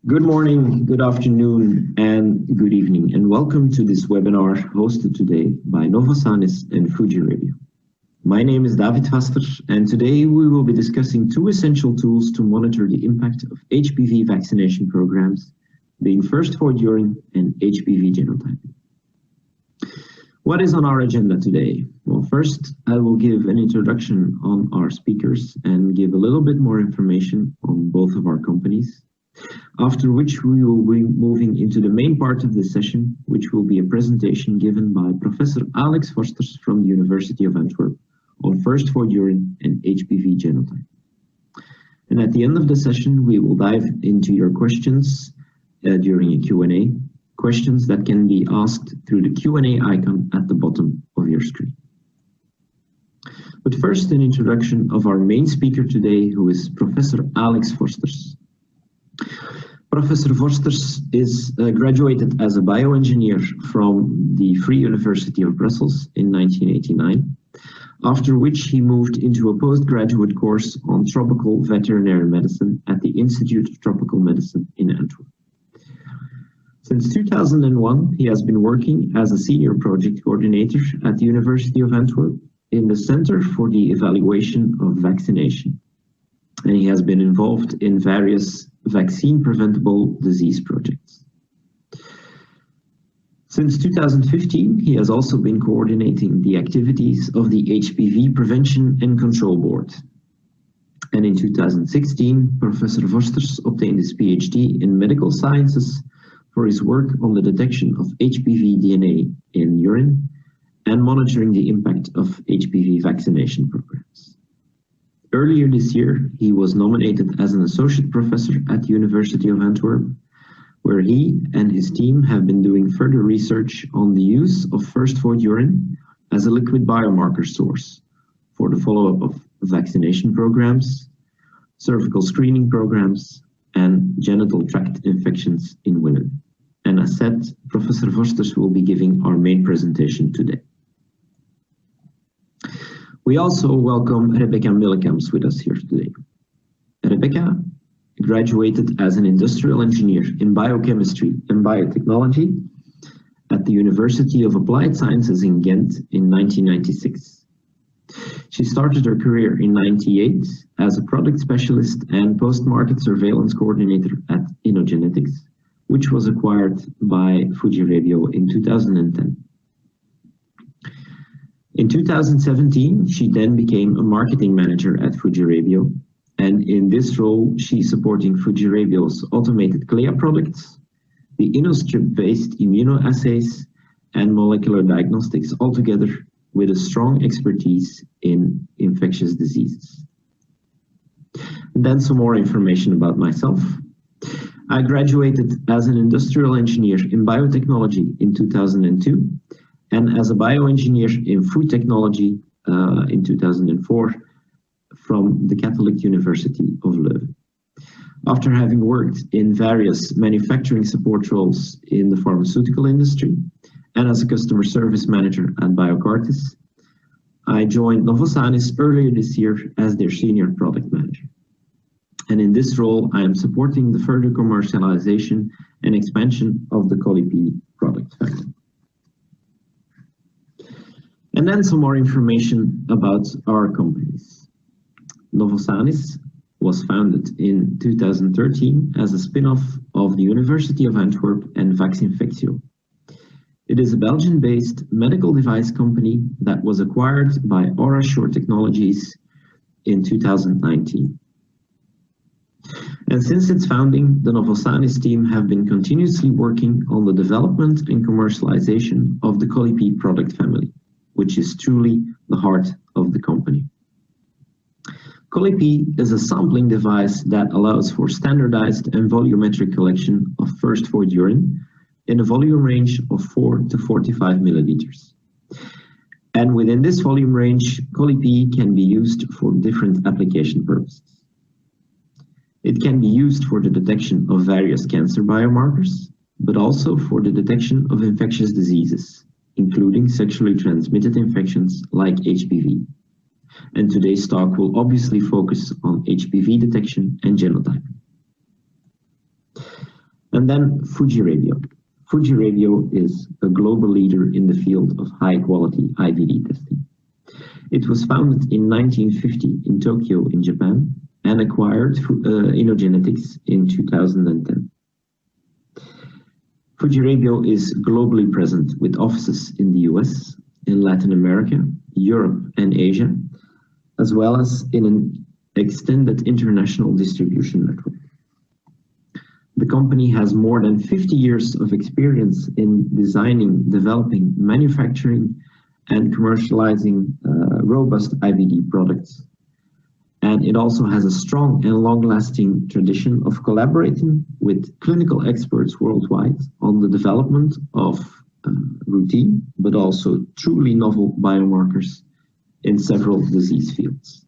Good morning, good afternoon, and good evening, and welcome to this webinar hosted today by Novosanis and Fuji Radio. My name is David Vaster, and today we will be discussing two essential tools to monitor the impact of HPV vaccination programs, being first Void Urine and HPV genotyping. What is on our agenda today? Well, first, I will give an introduction on our speakers and give a little bit more information on both of our companies. After which we will be moving into the main part of the session, which will be a presentation given by Professor Alex Vorsters from the University of Antwerp on first Void Urine and HPV genotype. And at the end of the session, we will dive into your questions during a Q&A, questions that can be asked through the Q&A icon at the bottom of your screen. But first, an introduction of our main speaker today, who is Professor Alex Vorsters. Professor Vorsters is graduated as a bioengineer from the Free University of Brussels in 1989, after which he moved into a postgraduate course on tropical veterinary medicine at the Institute of Tropical Medicine in Antwerp. Since 2001, he has been working as a senior project coordinator at the University of Antwerp in the Center for the Evaluation of Vaccination, and he has been involved in various vaccine-preventable disease projects. Since 2015, he has also been coordinating the activities of the HPV Prevention and Control Board. And in 2016, Professor Vorsters obtained his PhD in medical sciences for his work on the detection of HPV DNA in urine and monitoring the impact of HPV vaccination programs. Earlier this year, he was nominated as an associate professor at the University of Antwerp, where he and his team have been doing further research on the use of first Void Urine as a liquid biomarker source for the follow-up of vaccination programs, cervical screening programs, and genital tract infections in women. And as said, Professor Vorsters will be giving our main presentation today. We also welcome Rebecca Millikamps with us here today. Rebecca graduated as an industrial engineer in biochemistry and biotechnology at the University of Applied Sciences in Ghent in 1996. She started her career in 1998 as a product specialist and post-market surveillance coordinator at INNO-Genetics, which was acquired by Fuji Radio in 2010. In 2017, she then became a marketing manager at Fuji Radio, and in this role, she's supporting Fuji Radio's automated CLIA products, the InnoStrip-based immunoassays, and molecular diagnostics altogether with a strong expertise in infectious diseases. And then some more information about myself. I graduated as an industrial engineer in biotechnology in 2002, and as a bioengineer in food technology in 2004 from the Catholic University of Leuven. After having worked in various manufacturing support roles in the pharmaceutical industry and as a customer service manager at Biocartis, I joined Novosanis earlier this year as their senior product manager. And in this role, I am supporting the further commercialization and expansion of the Colli-Pee product family. And then some more information about our companies. Novosanis was founded in 2013 as a spin-off of the University of Antwerp and Vaccine-induced. It is a Belgian-based medical device company that was acquired by AuraSure Technologies in 2019. And since its founding, the Novosanis team have been continuously working on the development and commercialization of the Colli-Pee product family, which is truly the heart of the company. Colli-Pee is a sampling device that allows for standardized and volumetric collection of first Void Urine in a volume range of 4 to 45 milliliters. And within this volume range, Colli-Pee can be used for different application purposes. It can be used for the detection of various cancer biomarkers, but also for the detection of infectious diseases, including sexually transmitted infections like HPV. And today's talk will obviously focus on HPV detection and genotyping. And then FujiRadio. FujiRadio is a global leader in the field of high-quality IVD testing. It was founded in 1950 in Tokyo, in Japan, and acquired INNO-Genetics in 2010. FujiRadio is globally present with offices in the US, in Latin America, Europe, and Asia, as well as in an extended international distribution network. The company has more than 50 years of experience in designing, developing, manufacturing, and commercializing robust IVD products. And it also has a strong and long-lasting tradition of collaborating with clinical experts worldwide on the development of routine, but also truly novel biomarkers in several disease fields.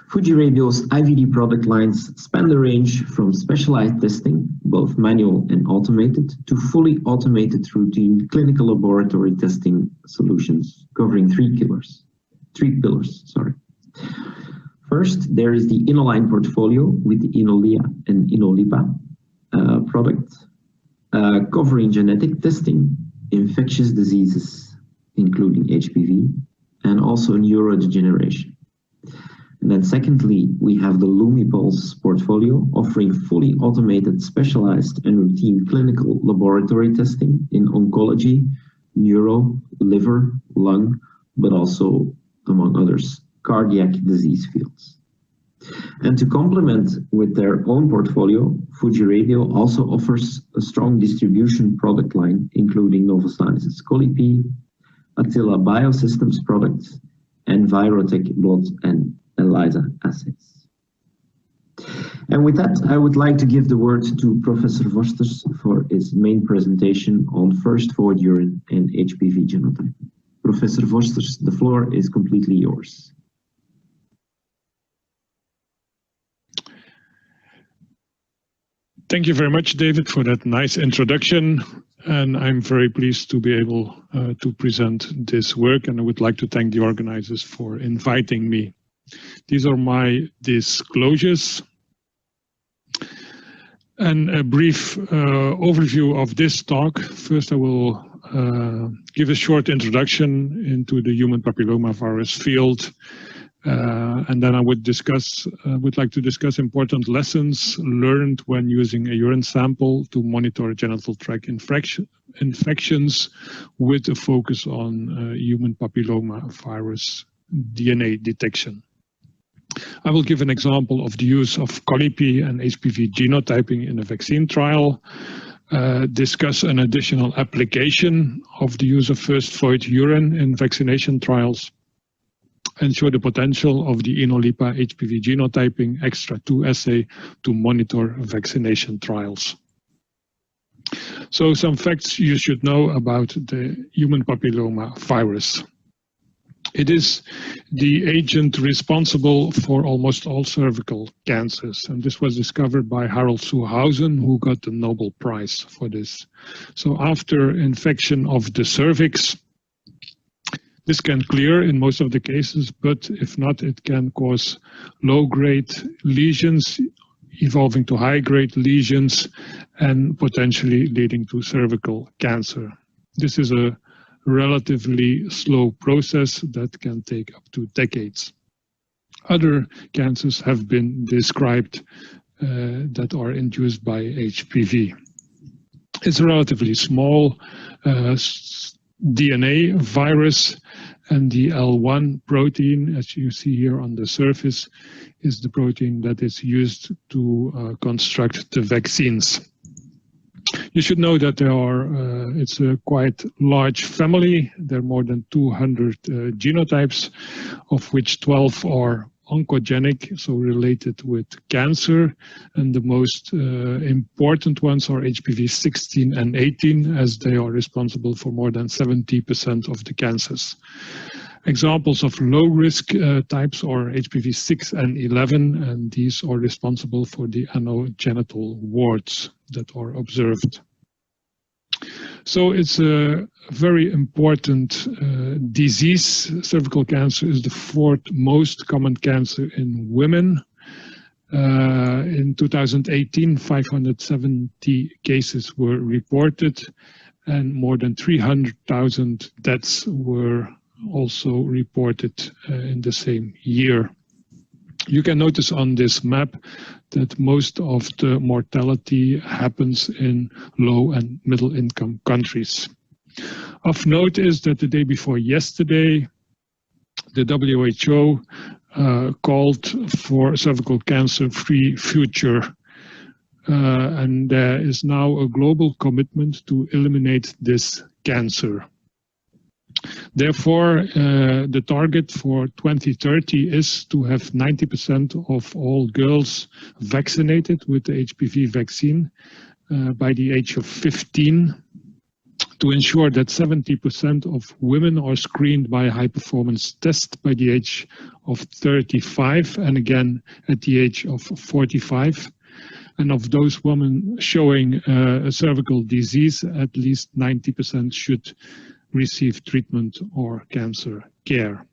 FujiRadio's IVD product lines span the range from specialized testing, both manual and automated, to fully automated routine clinical laboratory testing solutions covering three pillars. First, there is the INNO-line portfolio with the INNO-LiPA and INNO-LiPA products, covering genetic testing, infectious diseases, including HPV, and also neurodegeneration. And then secondly, we have the Lumipulse portfolio, offering fully automated, specialized, and routine clinical laboratory testing in oncology, neuro, liver, lung, but also, among others, cardiac disease fields. And to complement with their own portfolio, FujiRadio also offers a strong distribution product line, including Novosanis' Colli-Pee, Attila Biosystems products, and Virotech blood and ELISA assays. And with that, I would like to give the word to Professor Vorsters for his main presentation on first void urine and HPV genotyping. Professor Vorsters, the floor is completely yours. Thank you very much, David, for that nice introduction. And I'm very pleased to be able to present this work. And I would like to thank the organizers for inviting me. These are my disclosures. And a brief overview of this talk. First, I will give a short introduction into the human papillomavirus field. And then I would like to discuss important lessons learned when using a urine sample to monitor genital tract infections with a focus on human papillomavirus DNA detection. I will give an example of the use of Colli-Pee and HPV genotyping in a vaccine trial, discuss an additional application of the use of first void urine in vaccination trials, and show the potential of the INNO-LiPA HPV genotyping extra-2 assay to monitor vaccination trials. So some facts you should know about the human papillomavirus. It is the agent responsible for almost all cervical cancers, and this was discovered by Harold Suhausen, who got the Nobel Prize for this. So after infection of the cervix, this can clear in most of the cases, but if not, it can cause low-grade lesions, evolving to high-grade lesions, and potentially leading to cervical cancer. This is a relatively slow process that can take up to decades. Other cancers have been described that are induced by HPV. It's a relatively small DNA virus, and the L1 protein, as you see here on the surface, is the protein that is used to construct the vaccines. You should know that it's a quite large family. There are more than 200 genotypes, of which 12 are oncogenic, so related with cancer, and the most important ones are HPV 16 and 18, as they are responsible for more than 70% of the cancers. Examples of low-risk types are HPV 6 and 11, and these are responsible for the anogenital warts that are observed. So it's a very important disease. Cervical cancer is the 4th most common cancer in women, In 2018, 570 cases were reported, and more than 300,000 deaths were also reported in the same year. You can notice on this map that most of the mortality happens in low and middle income countries. Of note is that the day before yesterday, the WHO called for cervical cancer-free future. And there is now a global commitment to eliminate this cancer. Therefore, the target for 2030 is to have 90% of all girls vaccinated with the HPV vaccine by the age of 15, to ensure that 70% of women are screened by a high-performance test by the age of 35, and again at the age of 45. And of those women showing a cervical disease, at least 90% should receive treatment or cancer care.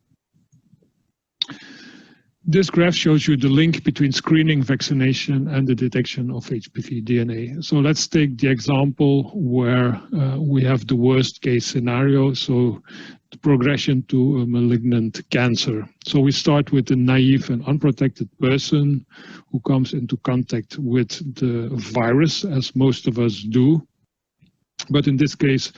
This graph shows you the link between screening, vaccination, and the detection of HPV DNA. So let's take the example where we have the worst case scenario, so the progression to a malignant cancer. So we start with a naive and unprotected person who comes into contact with the virus, as most of us do. But in this case,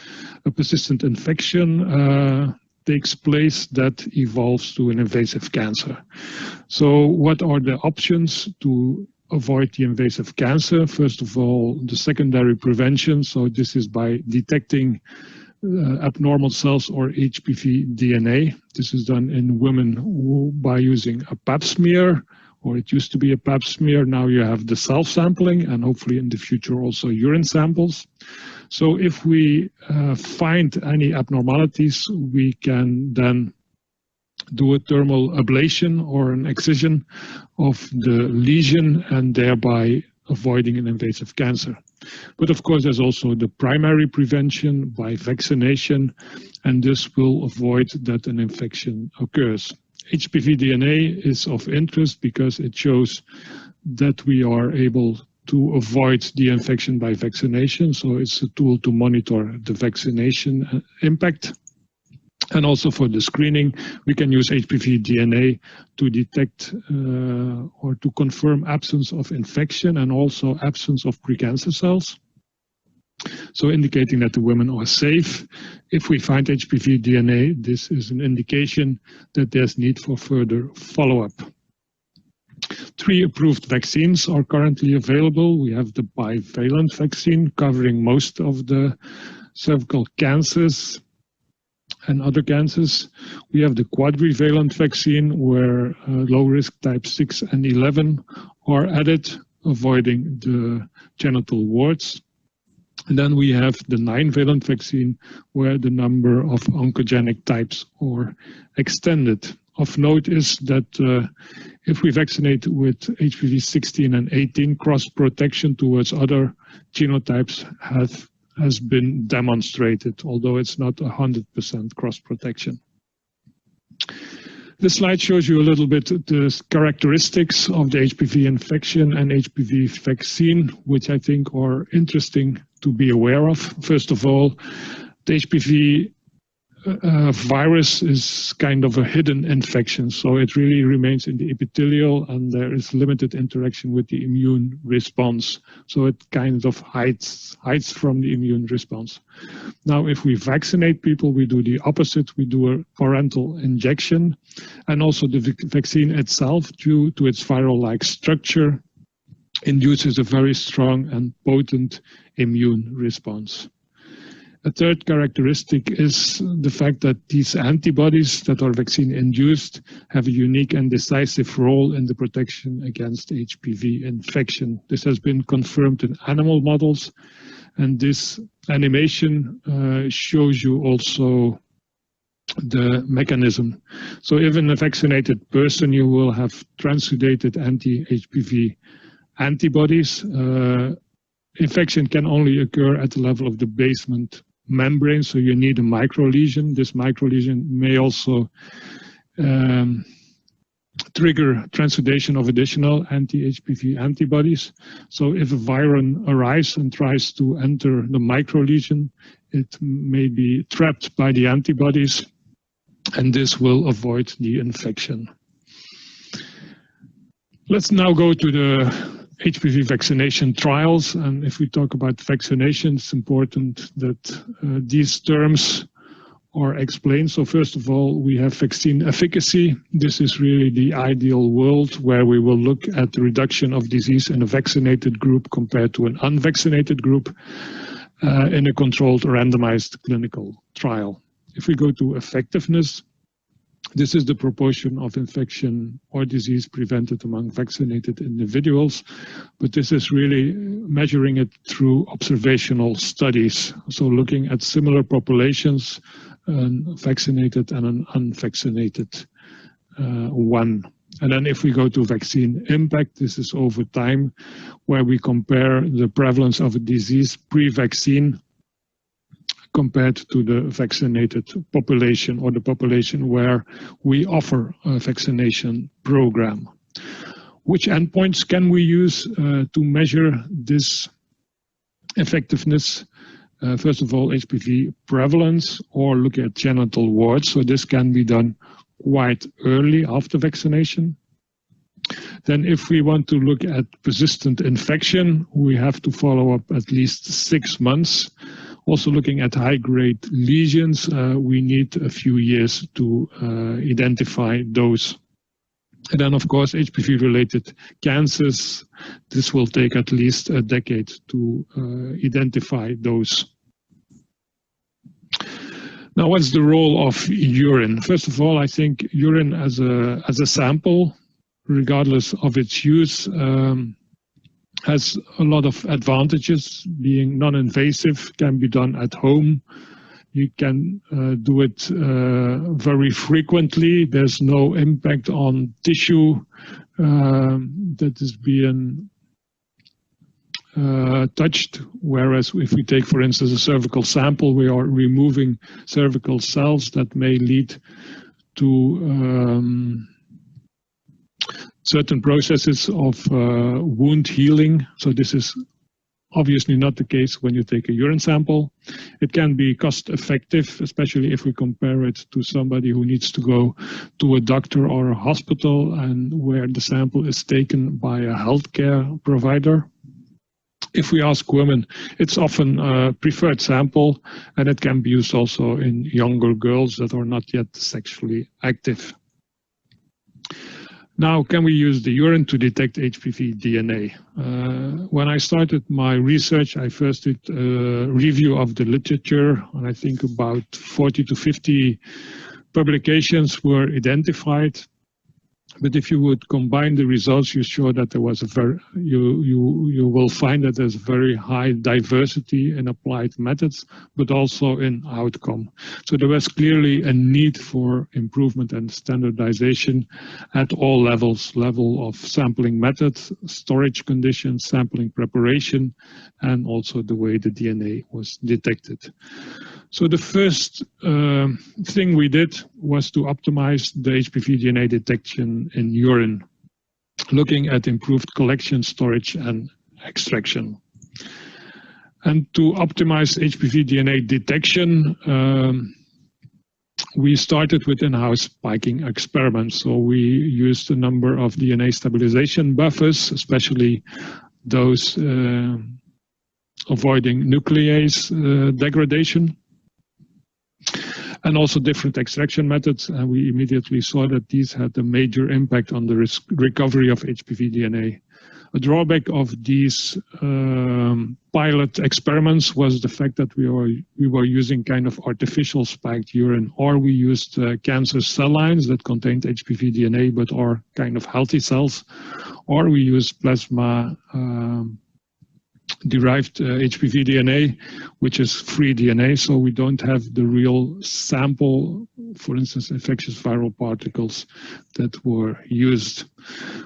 a persistent infection takes place that evolves to an invasive cancer. So what are the options to avoid the invasive cancer? First of all, the secondary prevention. So this is by detecting abnormal cells or HPV DNA. This is done in women by using a pap smear, or it used to be a pap smear. Now you have the self-sampling, and hopefully in the future also urine samples. So if we find any abnormalities, we can then do a thermal ablation or an excision of the lesion, and thereby avoiding an invasive cancer. But of course, there's also the primary prevention by vaccination, and this will avoid that an infection occurs. HPV DNA is of interest because it shows that we are able to avoid the infection by vaccination. So it's a tool to monitor the vaccination impact. And also for the screening, we can use HPV DNA to detect or to confirm absence of infection and also absence of precancer cells. So indicating that the women are safe. If we find HPV DNA, this is an indication that there's need for further follow-up. 3 approved vaccines are currently available. We have the bivalent vaccine covering most of the cervical cancers and other cancers. We have the quadrivalent vaccine where low-risk type 6 and 11 are added, avoiding the genital warts. And then we have the 9-valent vaccine where the number of oncogenic types are extended. Of note is that if we vaccinate with HPV 16 and 18, cross-protection towards other genotypes has been demonstrated, although it's not 100% cross-protection. This slide shows you a little bit the characteristics of the HPV infection and HPV vaccine, which I think are interesting to be aware of. First of all, the HPV virus is kind of a hidden infection, so it really remains in the epithelial and there is limited interaction with the immune response. So it kind of hides from the immune response. Now, if we vaccinate people, we do the opposite. We do a parental injection, and also the vaccine itself, due to its viral-like structure, induces a very strong and potent immune response. A third characteristic is the fact that these antibodies that are vaccine-induced have a unique and decisive role in the protection against HPV infection. This has been confirmed in animal models, and this animation shows you also the mechanism. So even a vaccinated person, you will have transudated anti-HPV antibodies. Infection can only occur at the level of the basement membrane, so you need a microlesion. This microlesion may also trigger transudation of additional anti-HPV antibodies. So if a virion arrives and tries to enter the microlesion, it may be trapped by the antibodies, and this will avoid the infection. Let's now go to the HPV vaccination trials. And if we talk about vaccination, it's important that these terms are explained. So first of all, we have vaccine efficacy. This is really the ideal world where we will look at the reduction of disease in a vaccinated group compared to an unvaccinated group in a controlled randomized clinical trial. If we go to effectiveness, this is the proportion of infection or disease prevented among vaccinated individuals, but this is really measuring it through observational studies. So looking at similar populations, an vaccinated and an unvaccinated one. And then if we go to vaccine impact, this is over time, where we compare the prevalence of a disease pre-vaccine compared to the vaccinated population, or the population where we offer a vaccination program. Which endpoints can we use to measure this effectiveness? First of all, HPV prevalence, or look at genital warts. So this can be done quite early after vaccination. Then if we want to look at persistent infection, we have to follow up at least 6 months. Also looking at high-grade lesions, we need a few years to identify those. And then, of course, HPV-related cancers, this will take at least a decade to identify those. Now, what's the role of urine? First of all, I think urine as a sample, regardless of its use, has a lot of advantages. Being non-invasive, can be done at home. You can do it very frequently. There's no impact on tissue that is being touched. Whereas if we take, for instance, a cervical sample, we are removing cervical cells that may lead to certain processes of wound healing. So this is obviously not the case when you take a urine sample. It can be cost effective, especially if we compare it to somebody who needs to go to a doctor or a hospital and where the sample is taken by a healthcare provider. If we ask women, it's often a preferred sample, and it can be used also in younger girls that are not yet sexually active. Now, can we use the urine to detect HPV DNA? When I started my research, I first did a review of the literature, and I think about 40 to 50 publications were identified. But if you would combine the results, you show that there was you will find that there's very high diversity in applied methods, but also in outcome. So there was clearly a need for improvement and standardization at all levels: level of sampling methods, storage conditions, sampling preparation, and also the way the DNA was detected. So the first thing we did was to optimize the HPV DNA detection in urine, looking at improved collection, storage, and extraction. And to optimize HPV DNA detection, we started with in-house spiking experiments. So we used a number of DNA stabilization buffers, especially those avoiding nuclease degradation, and also different extraction methods. And we immediately saw that these had a major impact on the recovery of HPV DNA. A drawback of these pilot experiments was the fact that we were using kind of artificial spiked urine, or we used cancer cell lines that contained HPV DNA but are kind of healthy cells, or we used plasma derived HPV DNA, which is free DNA, so we don't have the real sample, for instance, infectious viral particles that were used.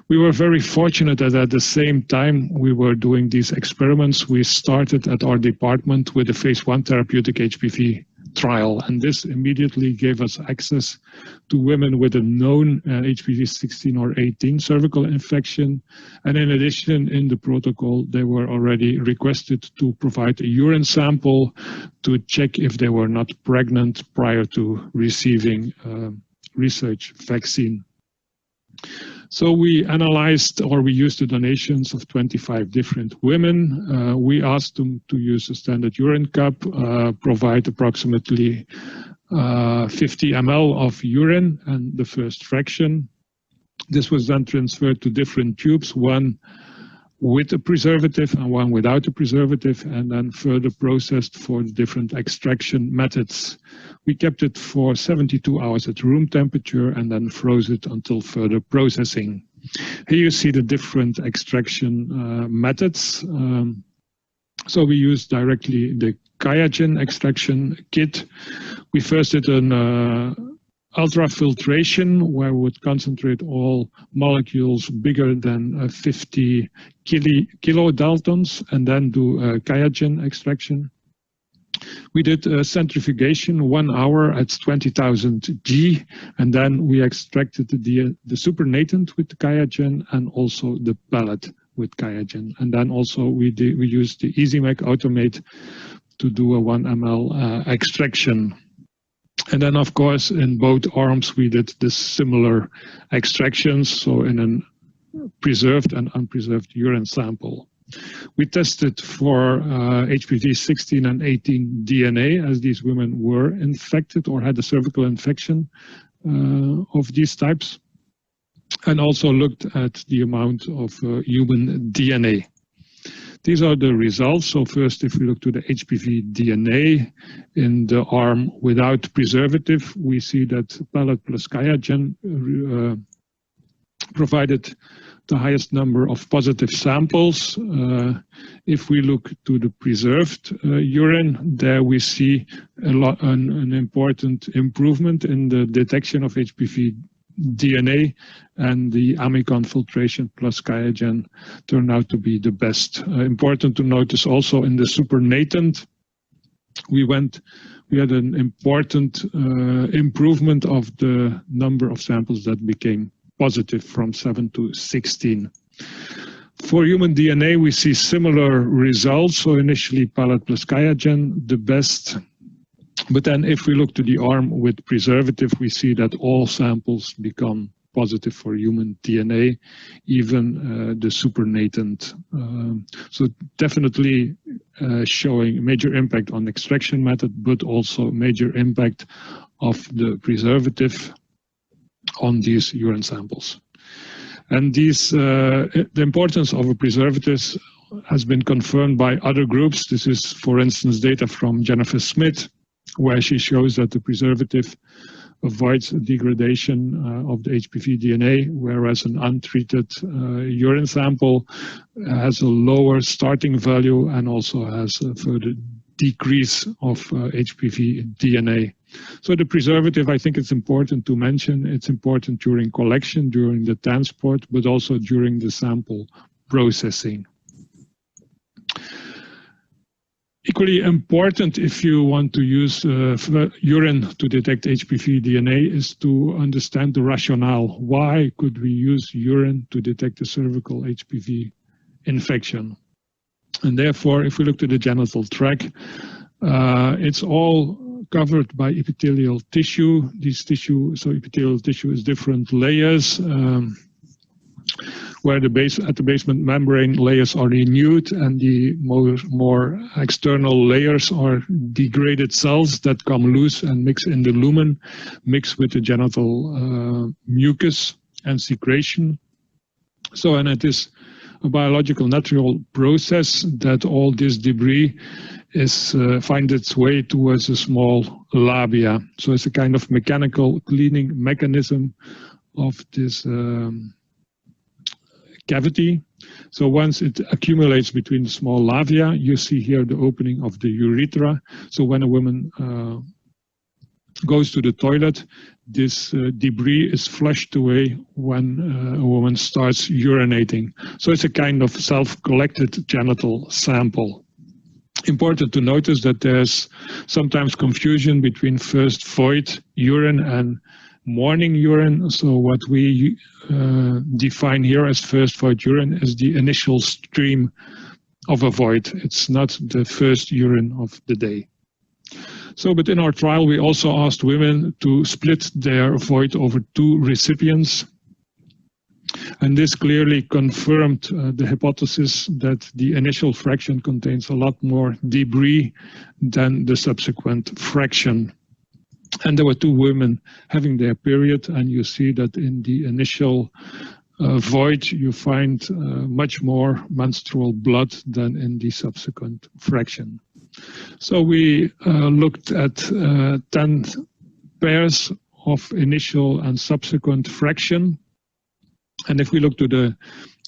We were very fortunate that at the same time we were doing these experiments, we started at our department with a phase 1 therapeutic HPV trial, and this immediately gave us access to women with a known HPV 16 or 18 cervical infection. And in addition, in the protocol, they were already requested to provide a urine sample to check if they were not pregnant prior to receiving research vaccine. So we analyzed, or we used the donations of 25 different women. We asked them to use a standard urine cup, provide approximately 50 ml of urine and the first fraction. This was then transferred to different tubes, one with a preservative and one without a preservative, and then further processed for the different extraction methods. We kept it for 72 hours at room temperature and then froze it until further processing. Here you see the different extraction methods. So we used directly the QIAGEN extraction kit. We first did an ultrafiltration, where we would concentrate all molecules bigger than 50 kilodaltons and then do a QIAGEN extraction. We did a centrifugation 1 hour at 20,000 G, and then we extracted the supernatant with the QIAGEN and also the pellet with QIAGEN. And then also we used the EasyMac Automate to do a 1 ml extraction. And then, of course, in both arms, we did the similar extractions, so in a preserved and unpreserved urine sample. We tested for HPV 16 and 18 DNA, as these women were infected or had a cervical infection of these types, and also looked at the amount of human DNA. These are the results. So first, if we look to the HPV DNA in the arm without preservative, we see that pellet plus QIAGEN provided the highest number of positive samples. If we look to the preserved urine, there we see an important improvement in the detection of HPV DNA, and the Amicon filtration plus QIAGEN turned out to be the best. Important to notice also in the supernatant, we had an important improvement of the number of samples that became positive from 7 to 16. For human DNA, we see similar results. So initially, pellet plus QIAGEN, the best. But then if we look to the arm with preservative, we see that all samples become positive for human DNA, even the supernatant. So definitely showing major impact on extraction method, but also major impact of the preservative on these urine samples. And these, the importance of a preservative has been confirmed by other groups. This is, for instance, data from Jennifer Smith, where she shows that the preservative avoids degradation of the HPV DNA, whereas an untreated urine sample has a lower starting value and also has a further decrease of HPV DNA. So the preservative, I think it's important to mention. It's important during collection, during the transport, but also during the sample processing. Equally important, if you want to use urine to detect HPV DNA, is to understand the rationale. Why could we use urine to detect a cervical HPV infection? And therefore, if we look to the genital tract, it's all covered by epithelial tissue. These tissue, so epithelial tissue is different layers, where at the basement membrane layers are renewed, and the more external layers are degraded cells that come loose and mix in the lumen, mix with the genital mucus and secretion. So, and it is a biological natural process that all this debris finds its way towards a small labia. So it's a kind of mechanical cleaning mechanism of this cavity. So once it accumulates between the small labia, you see here the opening of the urethra. So when a woman goes to the toilet, this debris is flushed away when a woman starts urinating. So it's a kind of self-collected genital sample. Important to notice that there's sometimes confusion between first void urine and morning urine. So what we define here as first void urine is the initial stream of a void. It's not the first urine of the day. So, but in our trial, we also asked women to split their void over 2 recipients. And this clearly confirmed the hypothesis that the initial fraction contains a lot more debris than the subsequent fraction. And there were 2 women having their period, and you see that in the initial void you find much more menstrual blood than in the subsequent fraction. So we looked at 10 pairs of initial and subsequent fraction. And if we look to the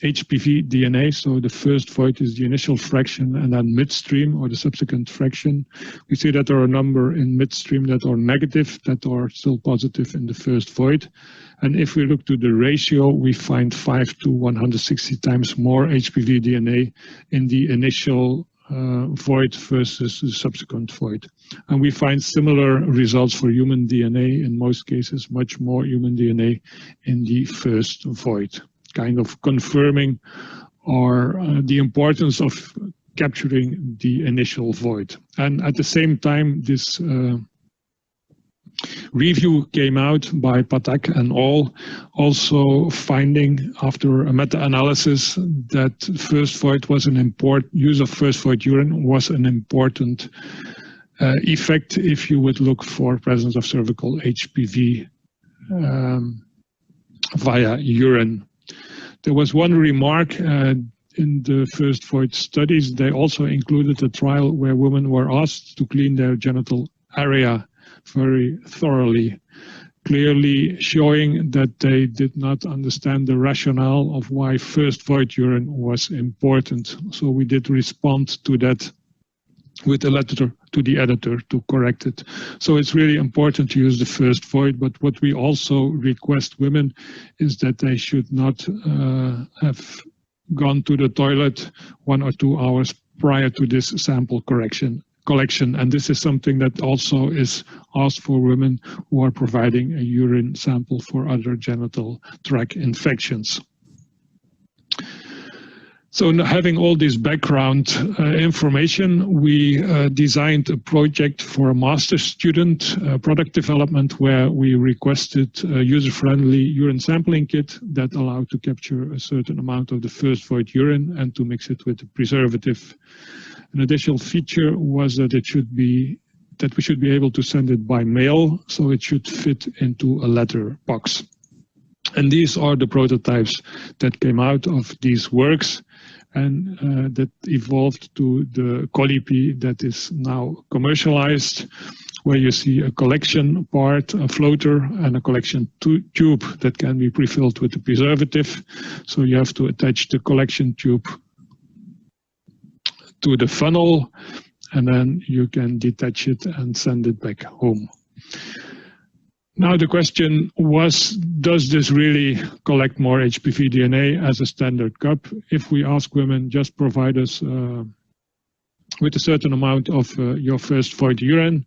HPV DNA, so the first void is the initial fraction, and then midstream or the subsequent fraction, we see that there are a number in midstream that are negative, that are still positive in the first void. And if we look to the ratio, we find 5 to 160 times more HPV DNA in the initial void versus the subsequent void. And we find similar results for human DNA, in most cases much more human DNA in the first void, kind of confirming the importance of capturing the initial void. And at the same time, this review came out by Pathak and all, also finding after a meta-analysis that first void was an important use of first void urine was an important effect if you would look for presence of cervical HPV via urine. There was one remark in the first void studies. They also included a trial where women were asked to clean their genital area very thoroughly, clearly showing that they did not understand the rationale of why first void urine was important. So we did respond to that with a letter to the editor to correct it. So it's really important to use the first void, but what we also request women is that they should not have gone to the toilet 1 or 2 hours prior to this sample collection. And this is something that also is asked for women who are providing a urine sample for other genital tract infections. So having all this background information, we designed a project for a master's student product development where we requested a user-friendly urine sampling kit that allowed to capture a certain amount of the first void urine and to mix it with a preservative. An additional feature was that we should be able to send it by mail, so it should fit into a letter box. And these are the prototypes that came out of these works, and that evolved to the Colli-Pee that is now commercialized, where you see a collection part, a floater, and a collection tube that can be pre-filled with the preservative. So you have to attach the collection tube to the funnel, and then you can detach it and send it back home. Now the question was, does this really collect more HPV DNA as a standard cup? If we ask women, just provide us with a certain amount of your first void urine,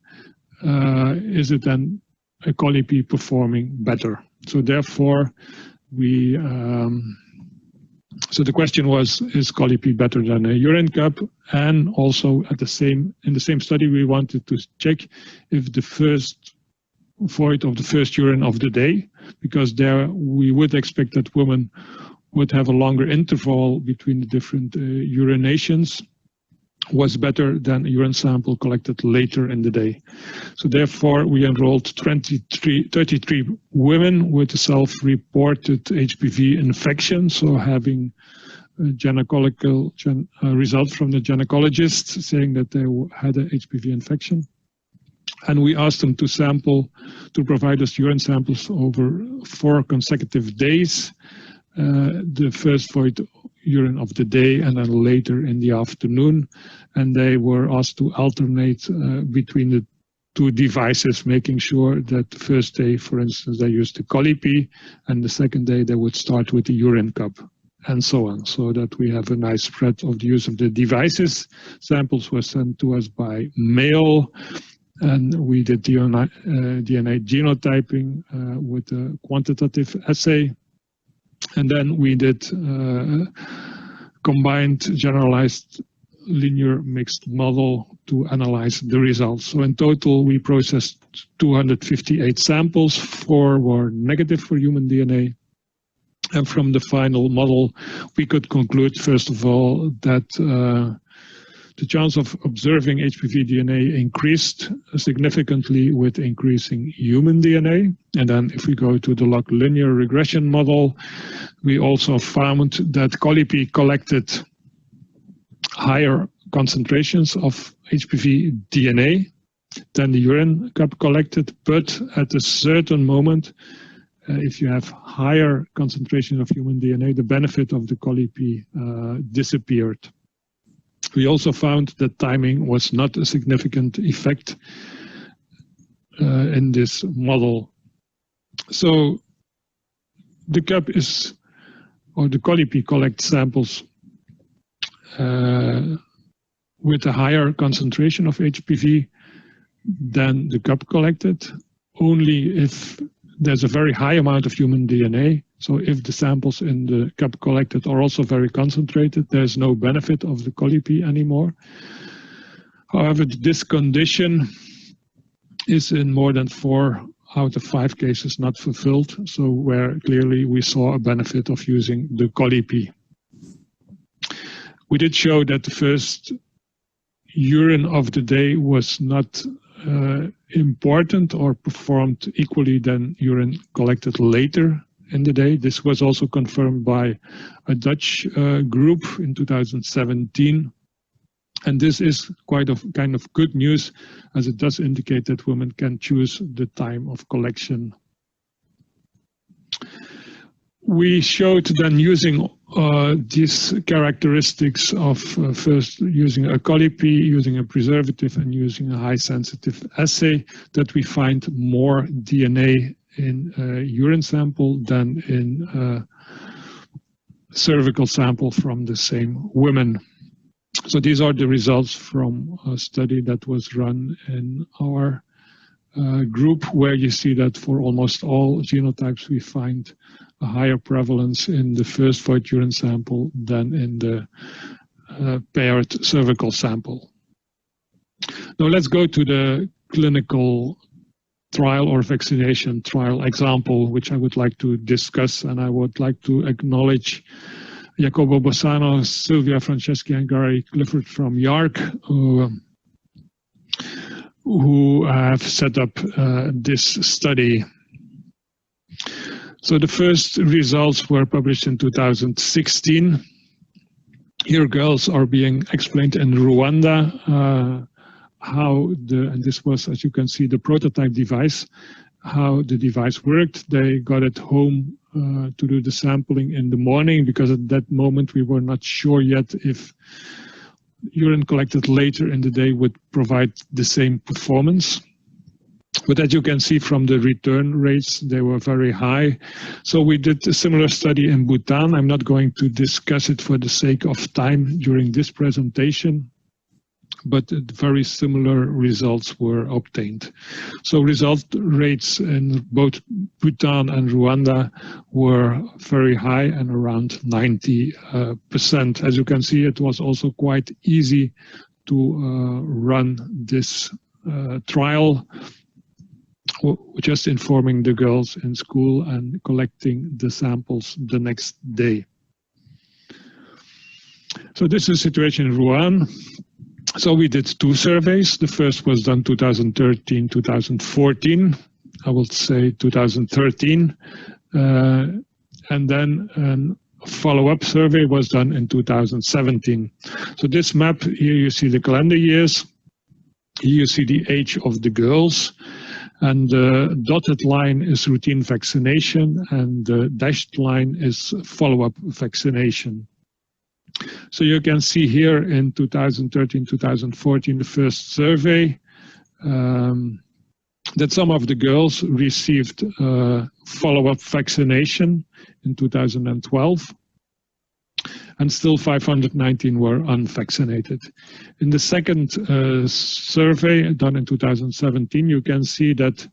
is it then a Colli-Pee performing better? So therefore, we so the question was, is Colli-Pee better than a urine cup? And also in the same study, we wanted to check if the first void of the first urine of the day, because there we would expect that women would have a longer interval between the different urinations, was better than a urine sample collected later in the day. So therefore we enrolled 33 women with a self-reported HPV infection, so having gynecological results from the gynecologist saying that they had an HPV infection. And we asked them to provide us urine samples over 4 consecutive days, the first void urine of the day and then later in the afternoon. And they were asked to alternate between the 2 devices, making sure that the first day, for instance, they used the Colli-Pee, and the second day they would start with the urine cup. and so on, so that we have a nice spread of the use of the devices. Samples were sent to us by mail, and we did DNA genotyping with a quantitative assay. And then we did combined generalized linear mixed model to analyze the results. So in total, we processed 258 samples. 4 were negative for human DNA. And from the final model, we could conclude, first of all, that the chance of observing HPV DNA increased significantly with increasing human DNA. And then if we go to the log linear regression model, we also found that Colli-Pee collected higher concentrations of HPV DNA than the urine cup collected, but at a certain moment, if you have higher concentration of human DNA, the benefit of the Colli-Pee disappeared. We also found that timing was not a significant effect in this model. So the cup is, or the Colli-Pee collects samples with a higher concentration of HPV than the cup collected, only if there's a very high amount of human DNA. So if the samples in the cup collected are also very concentrated, there's no benefit of the Colli-Pee anymore. However, this condition is in more than 4 out of 5 cases not fulfilled, so where clearly we saw a benefit of using the Colli-Pee. We did show that the first urine of the day was not important or performed equally than urine collected later in the day. This was also confirmed by a Dutch group in 2017. And this is kind of good news, as it does indicate that women can choose the time of collection. We showed then using these characteristics of first using a Colli-Pee, using a preservative, and using a high sensitive assay, that we find more DNA in a urine sample than in a cervical sample from the same women. So these are the results from a study that was run in our group, where you see that for almost all genotypes we find a higher prevalence in the first void urine sample than in the paired cervical sample. Now let's go to the clinical trial or vaccination trial example, which I would like to discuss, and I would like to acknowledge Jacobo Bossano, Sylvia Franceschi, and Gary Clifford from YARC, who have set up this study. So the first results were published in 2016. Here girls are being explained in Rwanda and this was, as you can see, the prototype device, how the device worked. They got it home to do the sampling in the morning, because at that moment we were not sure yet if urine collected later in the day would provide the same performance. But as you can see from the return rates, they were very high. So we did a similar study in Bhutan. I'm not going to discuss it for the sake of time during this presentation, but very similar results were obtained. So result rates in both Bhutan and Rwanda were very high and around 90%. As you can see, it was also quite easy to run this trial, just informing the girls in school and collecting the samples the next day. So this is the situation in Rwanda. So we did 2 surveys. The first was done 2013, 2014. I will say 2013. And then a follow-up survey was done in 2017. So this map, here you see the calendar years. Here you see the age of the girls. And the dotted line is routine vaccination, and the dashed line is follow-up vaccination. So you can see here in 2013, 2014, the first survey, that some of the girls received follow-up vaccination in 2012. and still 519 were unvaccinated. In the second survey done in 2017, you can see that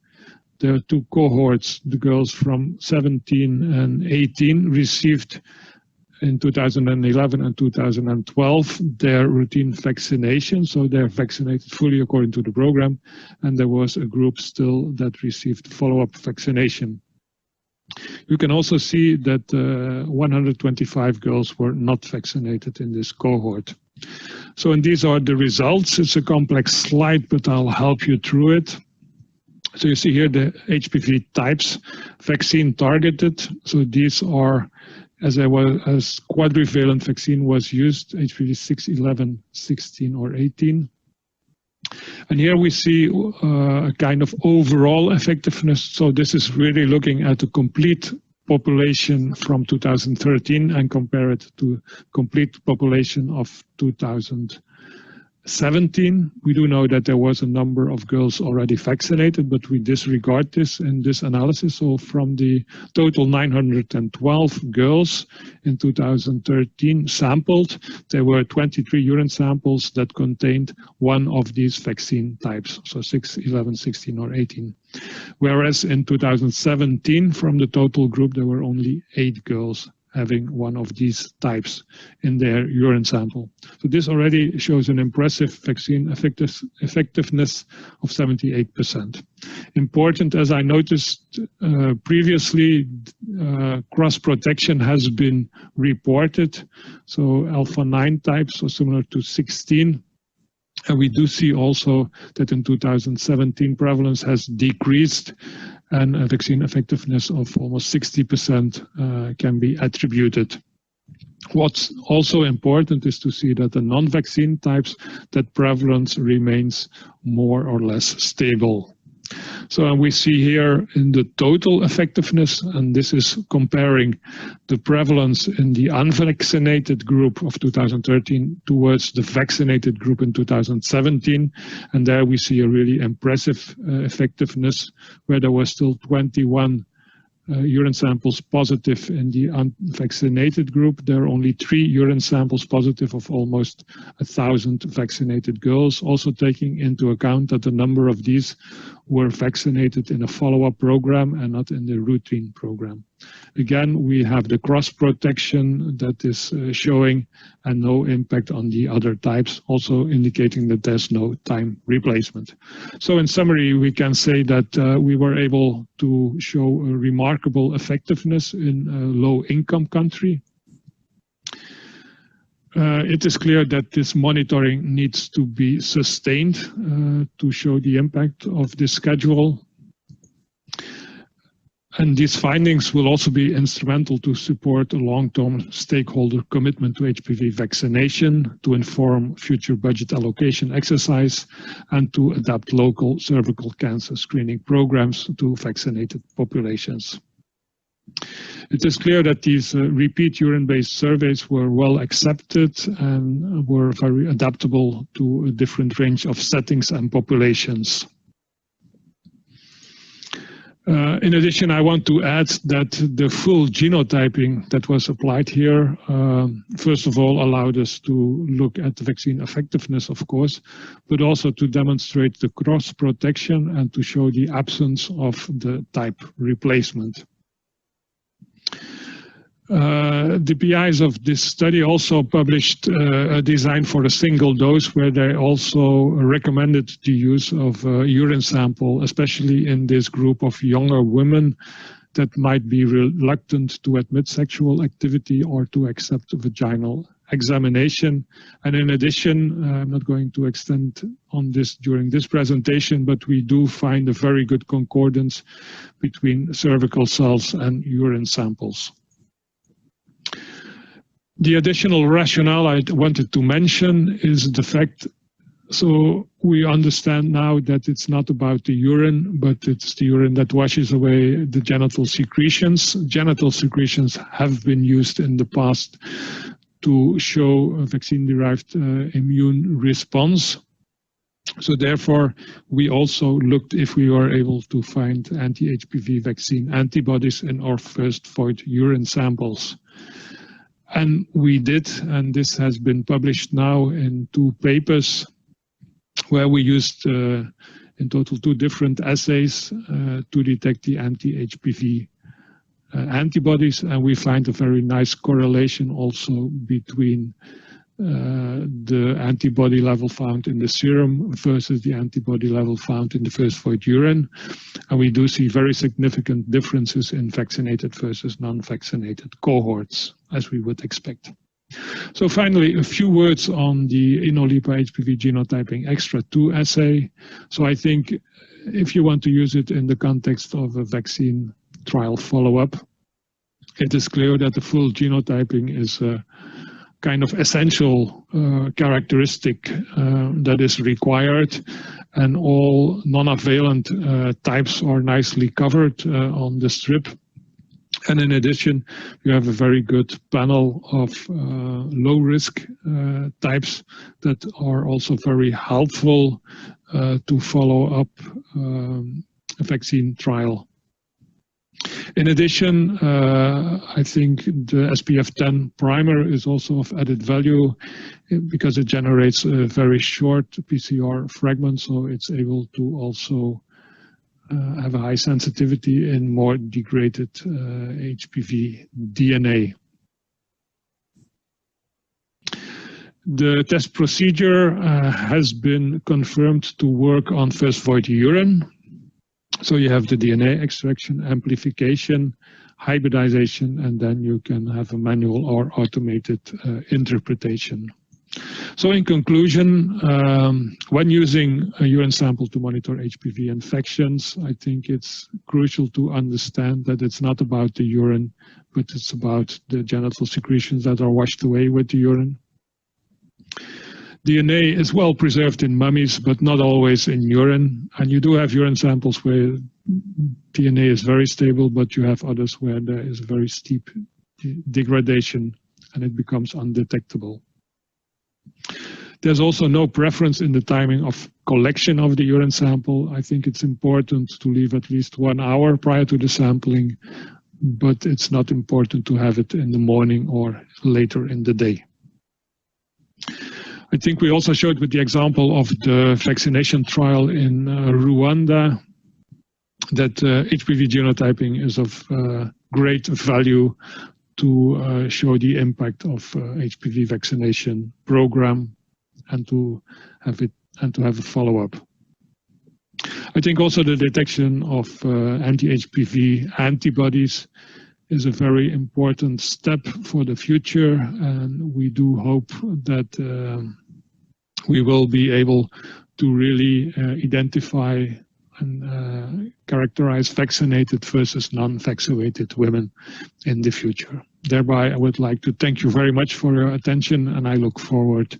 there are two cohorts. The girls from 17 and 18 received in 2011 and 2012 their routine vaccination, so they're vaccinated fully according to the program, and there was a group still that received follow-up vaccination. You can also see that 125 girls were not vaccinated in this cohort. So, and these are the results. It's a complex slide, but I'll help you through it. So you see here the HPV types, vaccine targeted. So these are, as quadrivalent vaccine was used, HPV 6, 11, 16, or 18. And here we see a kind of overall effectiveness. So this is really looking at the complete population from 2013 and compare it to complete population of 2017. We do know that there was a number of girls already vaccinated, but we disregard this in this analysis. So from the total 912 girls in 2013 sampled, there were 23 urine samples that contained one of these vaccine types, so 6, 11, 16, or 18. Whereas in 2017, from the total group, there were only 8 girls having one of these types in their urine sample. So this already shows an impressive vaccine effectiveness of 78%. Important, as I noticed previously, cross protection has been reported. So alpha 9 types, so similar to 16. And we do see also that in 2017 prevalence has decreased, and a vaccine effectiveness of almost 60% can be attributed. What's also important is to see that the non-vaccine types, that prevalence remains more or less stable. So we see here in the total effectiveness, and this is comparing the prevalence in the unvaccinated group of 2013 towards the vaccinated group in 2017. And there we see a really impressive effectiveness, where there was still 21 urine samples positive in the unvaccinated group. There are only 3 urine samples positive of almost 1,000 vaccinated girls, also taking into account that a number of these were vaccinated in a follow-up program and not in the routine program. Again, we have the cross protection that is showing, and no impact on the other types, also indicating that there's no time replacement. So in summary, we can say that we were able to show a remarkable effectiveness in a low-income country. It is clear that this monitoring needs to be sustained to show the impact of this schedule. And these findings will also be instrumental to support a long-term stakeholder commitment to HPV vaccination, to inform future budget allocation exercise, and to adapt local cervical cancer screening programs to vaccinated populations. It is clear that these repeat urine-based surveys were well accepted and were very adaptable to a different range of settings and populations. In addition, I want to add that the full genotyping that was applied here, first of all, allowed us to look at the vaccine effectiveness, of course, but also to demonstrate the cross protection and to show the absence of the type replacement. The PIs of this study also published a design for a single dose, where they also recommended the use of a urine sample, especially in this group of younger women that might be reluctant to admit sexual activity or to accept a vaginal examination. And in addition, I'm not going to extend on this during this presentation, but we do find a very good concordance between cervical cells and urine samples. The additional rationale I wanted to mention is the fact, so we understand now that it's not about the urine, but it's the urine that washes away the genital secretions. Genital secretions have been used in the past to show a vaccine-derived immune response. So therefore, we also looked if we were able to find anti-HPV vaccine antibodies in our first void urine samples. And we did, and this has been published now in 2 papers, where we used in total 2 different assays to detect the anti-HPV antibodies, and we find a very nice correlation also between the antibody level found in the serum versus the antibody level found in the first void urine. And we do see very significant differences in vaccinated versus non-vaccinated cohorts, as we would expect. So finally, a few words on the INNO-LiPA HPV genotyping extra 2 assay. So I think if you want to use it in the context of a vaccine trial follow-up, it is clear that the full genotyping is a kind of essential characteristic that is required, and all non-availant types are nicely covered on the strip. And in addition, you have a very good panel of low-risk types that are also very helpful to follow up a vaccine trial. In addition, I think the SPF 10 primer is also of added value because it generates a very short PCR fragment, so it's able to also have a high sensitivity in more degraded HPV DNA. The test procedure has been confirmed to work on first void urine. So you have the DNA extraction, amplification, hybridization, and then you can have a manual or automated interpretation. So in conclusion, when using a urine sample to monitor HPV infections, I think it's crucial to understand that it's not about the urine, but it's about the genital secretions that are washed away with the urine. DNA is well preserved in mummies, but not always in urine. And you do have urine samples where DNA is very stable, but you have others where there is very steep degradation and it becomes undetectable. There's also no preference in the timing of collection of the urine sample. I think it's important to leave at least 1 hour prior to the sampling, but it's not important to have it in the morning or later in the day. I think we also showed with the example of the vaccination trial in Rwanda that HPV genotyping is of great value to show the impact of HPV vaccination program and to have a follow-up. I think also the detection of anti-HPV antibodies is a very important step for the future, and we do hope that we will be able to really identify and characterize vaccinated versus non-vaccinated women in the future. Thereby, I would like to thank you very much for your attention, and I look forward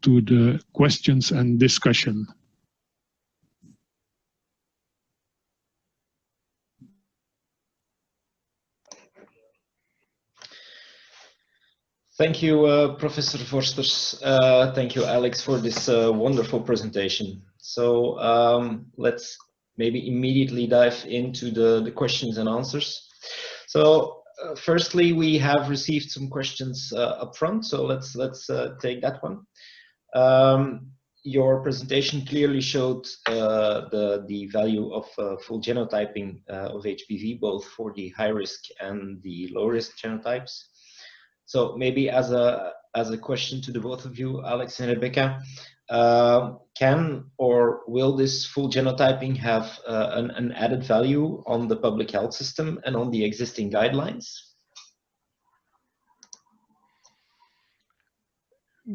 to the questions and discussion. Thank you, Professor Vorsters. Thank you, Alex, for this wonderful presentation. So let's maybe immediately dive into the questions and answers. So firstly, we have received some questions up front, so let's take that one. Your presentation clearly showed the value of full genotyping of HPV, both for the high risk and the low risk genotypes. So maybe as a question to the both of you, Alex and Rebecca, can or will this full genotyping have an added value on the public health system and on the existing guidelines?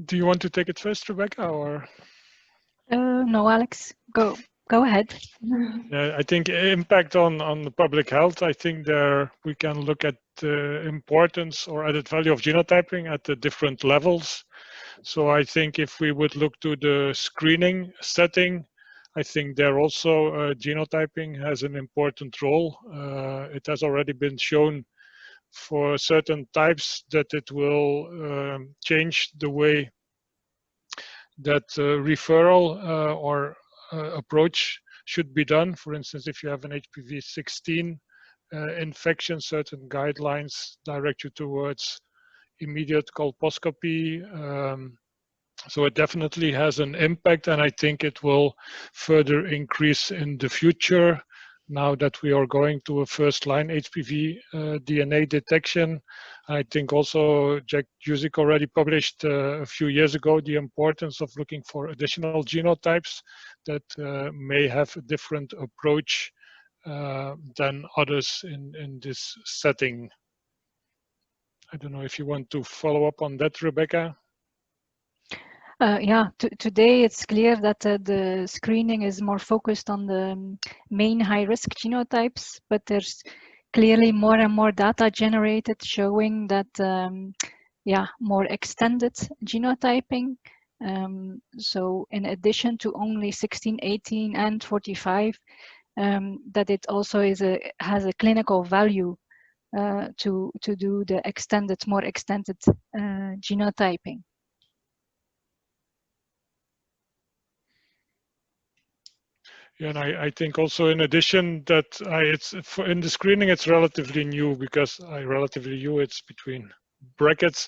Do you want to take it first, Rebecca, or? No, Alex, go ahead. I think impact on the public health, I think there we can look at the importance or added value of genotyping at the different levels. So I think if we would look to the screening setting, I think there also genotyping has an important role. It has already been shown for certain types that it will change the way that referral or approach should be done. For instance, if you have an HPV-16 infection, certain guidelines direct you towards immediate colposcopy. So it definitely has an impact, and I think it will further increase in the future now that we are going to a first-line HPV DNA detection. I think also Jack Juzik already published a few years ago the importance of looking for additional genotypes that may have a different approach than others in this setting. I don't know if you want to follow up on that, Rebecca. Yeah, today it's clear that the screening is more focused on the main high-risk genotypes, but there's clearly more and more data generated showing that, yeah, more extended genotyping. So in addition to only 16, 18, and 45, that it also has a clinical value to do the more extended genotyping. Yeah, and I think also in addition that in the screening it's relatively new, because it's between brackets,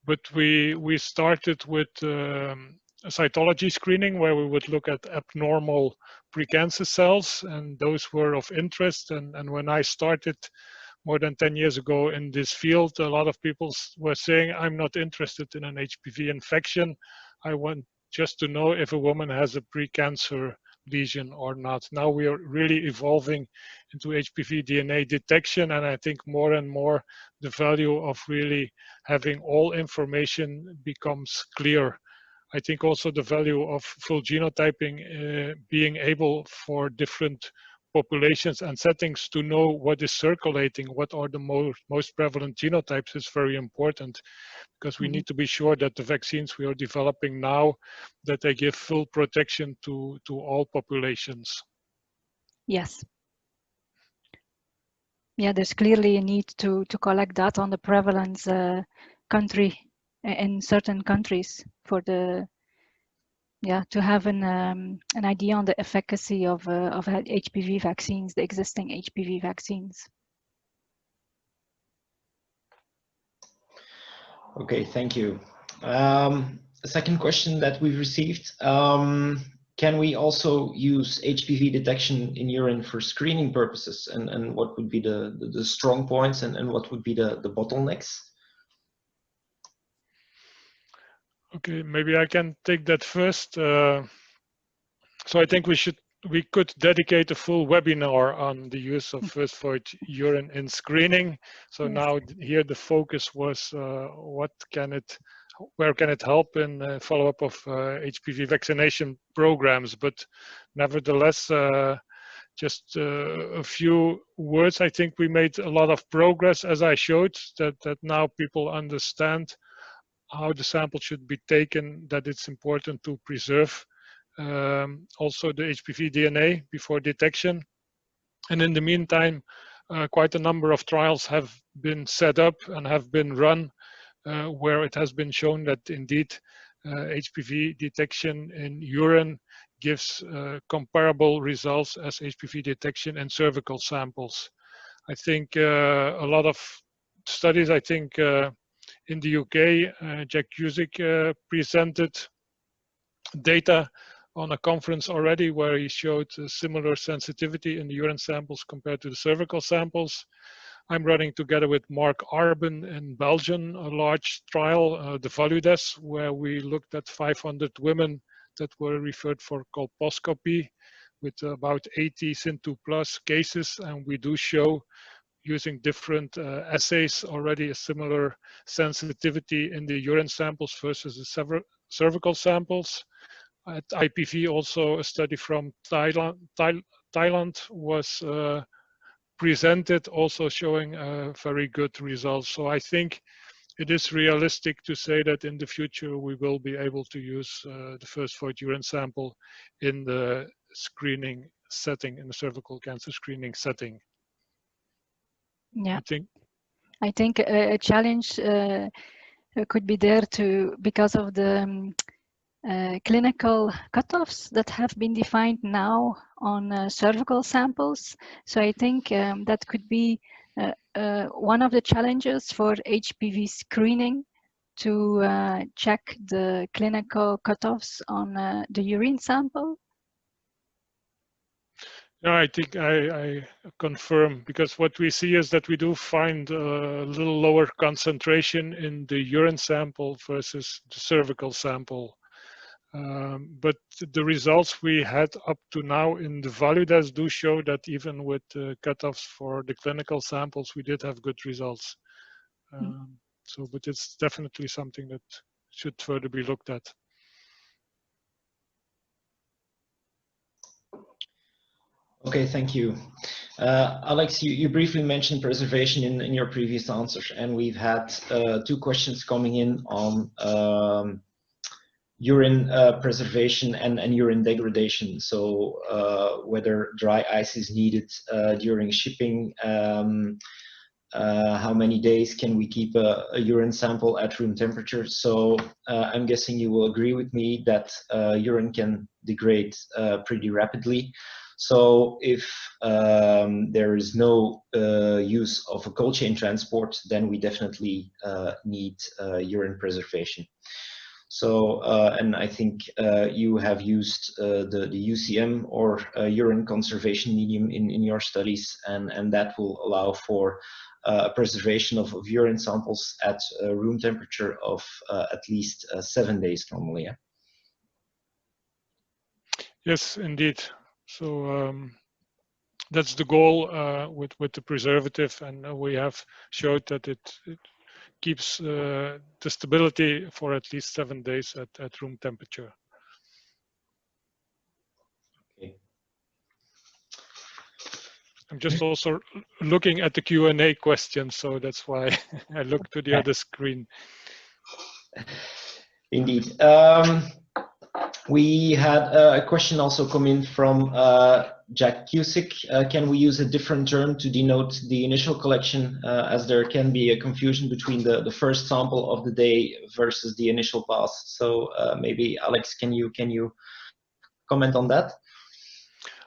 but we started with a cytology screening where we would look at abnormal precancer cells, and those were of interest. And when I started more than 10 years ago in this field, a lot of people were saying, I'm not interested in an HPV infection. I want just to know if a woman has a precancer lesion or not. Now we are really evolving into HPV DNA detection, and I think more and more the value of really having all information becomes clear. I think also the value of full genotyping, being able for different populations and settings to know what is circulating, what are the most prevalent genotypes, is very important, because we need to be sure that the vaccines we are developing now, that they give full protection to all populations. Yes. Yeah, there's clearly a need to collect data on the prevalence country in certain countries for the to have an idea on the efficacy of HPV vaccines, the existing HPV vaccines. Okay, thank you. A second question that we've received. Can we also use HPV detection in urine for screening purposes? And what would be the strong points and what would be the bottlenecks? Okay, maybe I can take that first. So I think we could dedicate a full webinar on the use of first void urine in screening. So now here the focus was where can it help in follow-up of HPV vaccination programs. But nevertheless, just a few words. I think we made a lot of progress, as I showed, that now people understand how the sample should be taken, that it's important to preserve also the HPV DNA before detection. And in the meantime, quite a number of trials have been set up and have been run where it has been shown that indeed HPV detection in urine gives comparable results as HPV detection in cervical samples. I think a lot of studies, I think in the UK, Jack Juzik presented data on a conference already where he showed similar sensitivity in the urine samples compared to the cervical samples. I'm running together with Mark Arben in Belgium a large trial, the Valudes, where we looked at 500 women that were referred for colposcopy with about 80 Syn2 plus cases, and we do show using different assays already a similar sensitivity in the urine samples versus the cervical samples. At IPV also a study from Thailand was presented, also showing very good results. So I think it is realistic to say that in the future we will be able to use the first void urine sample in the screening setting, in the cervical cancer screening setting. Yeah, I think a challenge could be there because of the clinical cutoffs that have been defined now on cervical samples. So I think that could be One of the challenges for HPV screening to check the clinical cutoffs on the urine sample? No, I think I confirm, because what we see is that we do find a little lower concentration in the urine sample versus the cervical sample. But the results we had up to now in the Validas do show that even with cutoffs for the clinical samples, we did have good results. But it's definitely something that should further be looked at. Okay, thank you. Alex, you briefly mentioned preservation in your previous answer, and we've had 2 questions coming in on urine preservation and urine degradation. So whether dry ice is needed during shipping, how many days can we keep a urine sample at room temperature? So I'm guessing you will agree with me that urine can degrade pretty rapidly. So if there is no use of a cold chain transport, then we definitely need urine preservation. So, and I think you have used the UCM or urine conservation medium in your studies, and that will allow for preservation of urine samples at room temperature of at least 7 days normally. Yeah? Yes, indeed. So that's the goal with the preservative, and we have showed that it keeps the stability for at least 7 days at room temperature. Okay. I'm just also looking at the Q&A questions, so that's why I look to the other screen. Indeed. We had a question also come in from Jack Cusick. Can we use a different term to denote the initial collection, as there can be a confusion between the first sample of the day versus the initial pass? So maybe Alex, can you comment on that?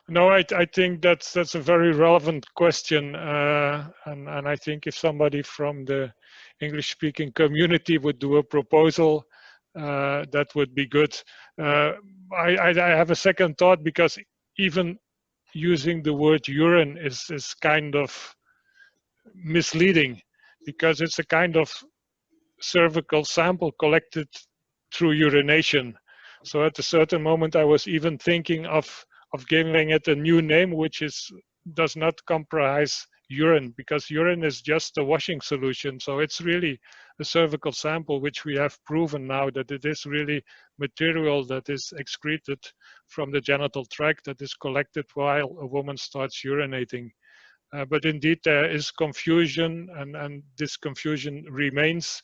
No, I think that's a very relevant question, and I think if somebody from the English-speaking community would do a proposal, that would be good. I have a second thought, because even using the word urine is kind of misleading, because it's a kind of cervical sample collected through urination. So at a certain moment I was even thinking of giving it a new name, which does not comprise urine, because urine is just a washing solution. So it's really a cervical sample, which we have proven now that it is really material that is excreted from the genital tract that is collected while a woman starts urinating. But indeed there is confusion, and this confusion remains.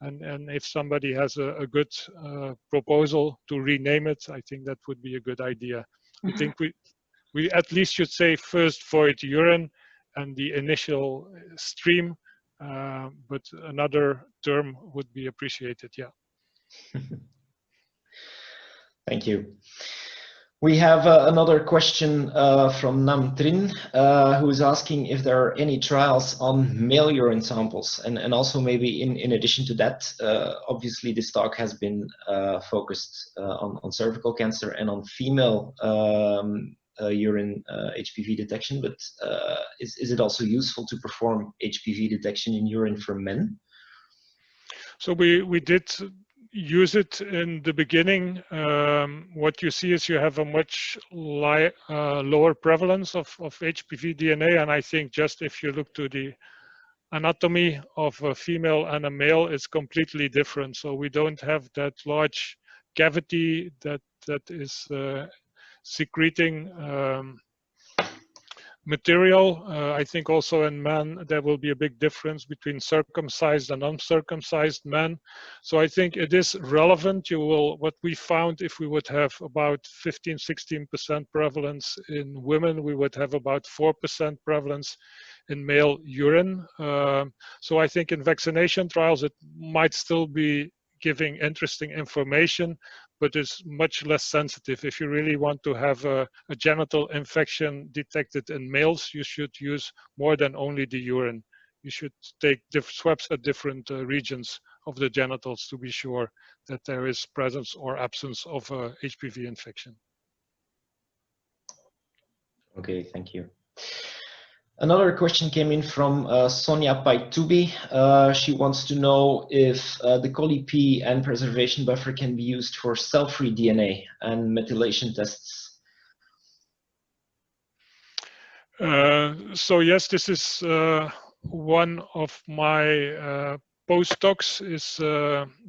And if somebody has a good proposal to rename it, I think that would be a good idea. I think we at least should say first void urine and the initial stream, but another term would be appreciated, yeah. Thank you. We have another question from Nam Trin, who is asking if there are any trials on male urine samples, and also maybe in addition to that, obviously this talk has been focused on cervical cancer and on female urine HPV detection, but is it also useful to perform HPV detection in urine for men? So we did use it in the beginning. What you see is you have a much lower prevalence of HPV DNA, and I think just if you look to the anatomy of a female and a male, it's completely different. So we don't have that large cavity that is secreting material. I think also in men there will be a big difference between circumcised and uncircumcised men. So I think it is relevant. What we found, if we would have about 15-16% prevalence in women, we would have about 4% prevalence in male urine. So I think in vaccination trials it might still be giving interesting information, but is much less sensitive. If you really want to have a genital infection detected in males, you should use more than only the urine. You should take swabs at different regions of the genitals to be sure that there is presence or absence of a HPV infection. Okay, thank you. Another question came in from Sonia Paitubi. She wants to know if the Colli-Pee and preservation buffer can be used for cell-free DNA and methylation tests. So yes, this is one of my postdocs is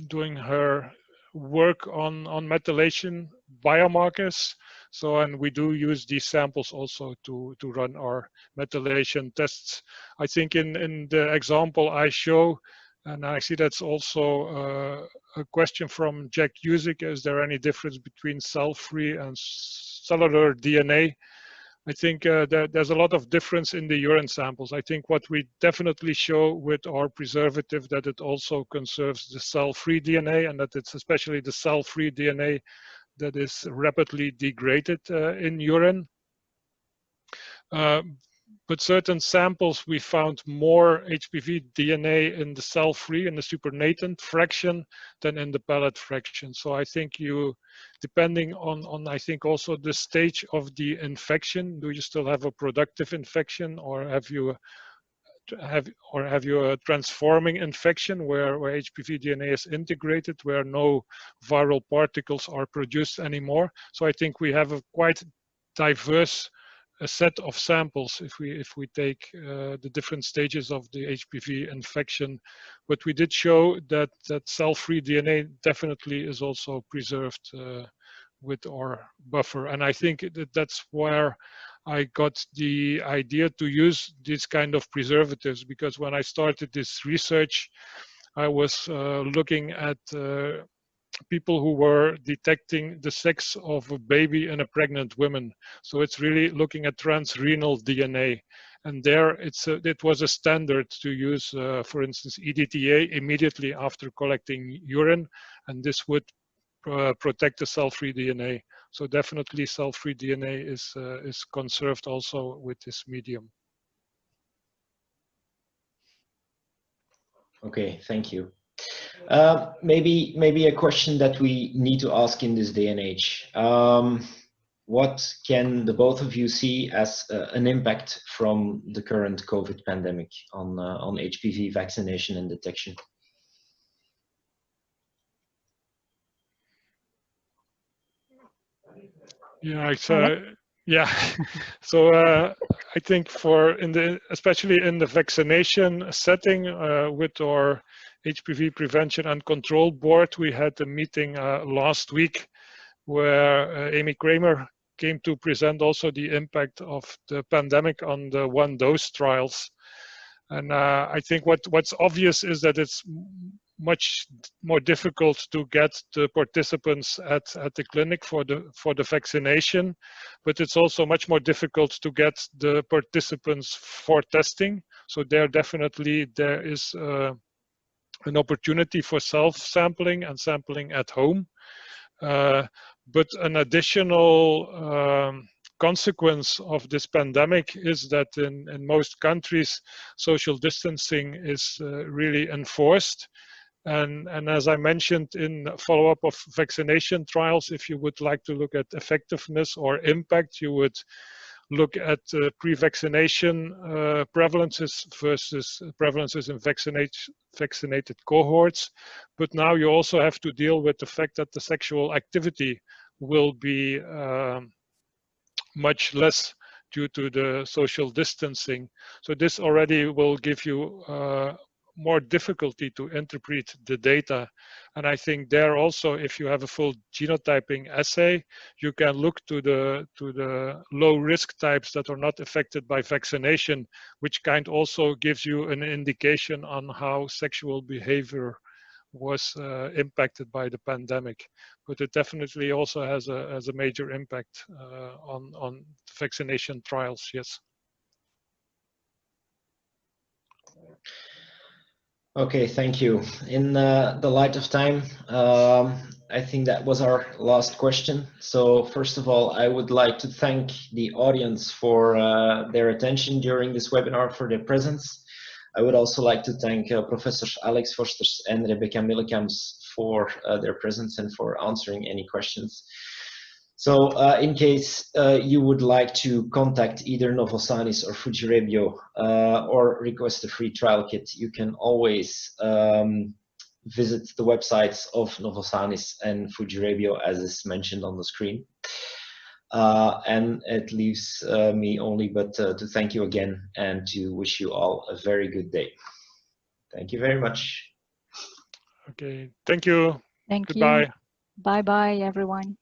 doing her work on methylation biomarkers. So, and we do use these samples also to run our methylation tests. I think in the example I show, and I see that's also a question from Jack Usick, is there any difference between cell-free and cellular DNA? I think there's a lot of difference in the urine samples. I think what we definitely show with our preservative, that it also conserves the cell-free DNA, and that it's especially the cell-free DNA that is rapidly degraded in urine. But certain samples, we found more HPV DNA in the cell-free, in the supernatant fraction, than in the pellet fraction. So I think you, depending on I think also the stage of the infection, do you still have a productive infection, or have you a transforming infection where HPV DNA is integrated, where no viral particles are produced anymore? So I think we have a quite diverse a set of samples if we take the different stages of the HPV infection. But we did show that cell-free DNA definitely is also preserved with our buffer, and I think that's where I got the idea to use this kind of preservatives, because when I started this research, I was looking at people who were detecting the sex of a baby in a pregnant woman. So it's really looking at transrenal DNA. And there it was a standard to use, for instance, EDTA immediately after collecting urine, and this would protect the cell-free DNA. So definitely cell-free DNA is conserved also with this medium. Okay, thank you. Maybe a question that we need to ask in this day and age. What can the both of you see as an impact from the current COVID pandemic on HPV vaccination and detection? Yeah, yeah. So I think especially in the vaccination setting with our HPV Prevention and Control Board, we had a meeting last week where Amy Kramer came to present also the impact of the pandemic on the one-dose trials. And I think what's obvious is that it's much more difficult to get the participants at the clinic for the vaccination, but it's also much more difficult to get the participants for testing. So there is an opportunity for self-sampling and sampling at home. But an additional consequence of this pandemic is that in most countries, social distancing is really enforced. And as I mentioned in follow-up of vaccination trials, if you would like to look at effectiveness or impact, you would look at pre-vaccination prevalences versus prevalences in vaccinated cohorts. But now you also have to deal with the fact that the sexual activity will be much less due to the social distancing. So this already will give you more difficulty to interpret the data. And I think there also, if you have a full genotyping assay, you can look to the low risk types that are not affected by vaccination, which kind also gives you an indication on how sexual behavior was impacted by the pandemic. But it definitely also has a major impact on vaccination trials, yes. Okay, thank you. In the light of time, I think that was our last question. So first of all, I would like to thank the audience for their attention during this webinar, for their presence. I would also like to thank Professor Alex Vorsters and Rebecca Millikams for their presence and for answering any questions. So in case you would like to contact either Novosanis or Fujirebio or request a free trial kit, you can always visit the websites of Novosanis and Fujirebio as is mentioned on the screen. And it leaves me only but to thank you again and to wish you all a very good day. Thank you very much. Okay, thank you. Thank Goodbye. you. Bye-bye, everyone.